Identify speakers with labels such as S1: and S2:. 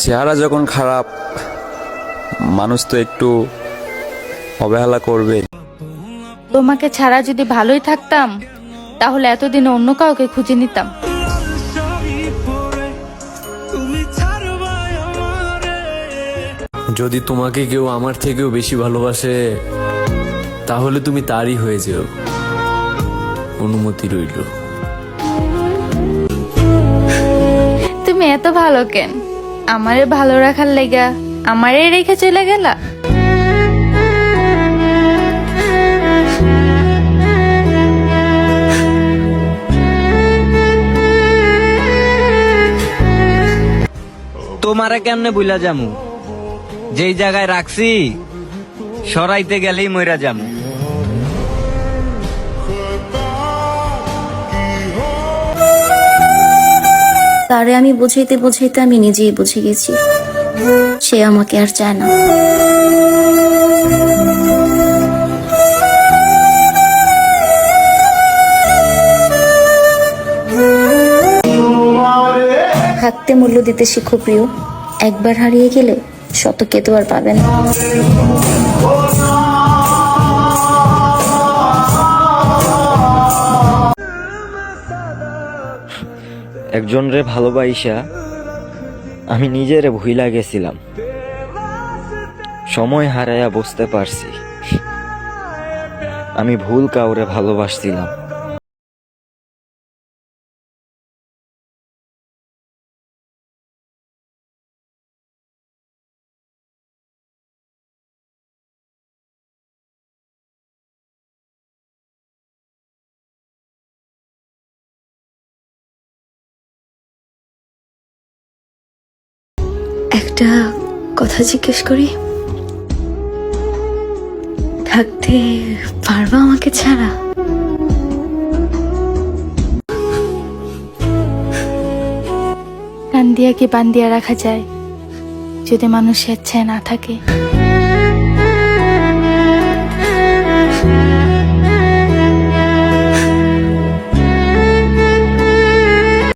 S1: চেহারা যখন খারাপ, মানুষ তো একটু অবহেলা করবে।
S2: তোমাকে ছাড়া যদি ভালোই থাকতাম, তাহলে এতদিন অন্য কাউকে খুঁজে নিতাম।
S3: যদি তোমাকে কেউ আমার থেকেও বেশি ভালোবাসে, তাহলে তুমি তারই হয়ে যেও। অনুমতি রইল।
S2: তুমি এত ভালো কেন? আমারে ভালো রাখার লেগা আমারে রেখে চলে গেলা?
S4: তোমারে কেমনে বুইলা যামু? যেই জায়গায় রাখছি সরাইতে গেলেই মইরা যামু।
S5: তারে আমি বুঝাইতে বুঝাইতে আমি নিজেই বুঝে গেছি, সে আমাকে আর চায় না। থাকতে মূল্য দিতে শিখো প্রিয়, একবার হারিয়ে গেলে শতকে তো আর পাবে না।
S4: একজন রে ভালোবাসা আমি নিজেরে ভুইলা গেছিলাম। সময় হারায়া বুঝতে পারছি আমি ভুল কাউরে ভালোবাসছিলাম।
S5: একটা কথা জিজ্ঞেস করি, থাকতে পারবা আমাকে ছাড়া?
S2: কান দিয়া কি বান দিয়া রাখা যায় যদি মানুষ স্বেচ্ছায় না থাকে?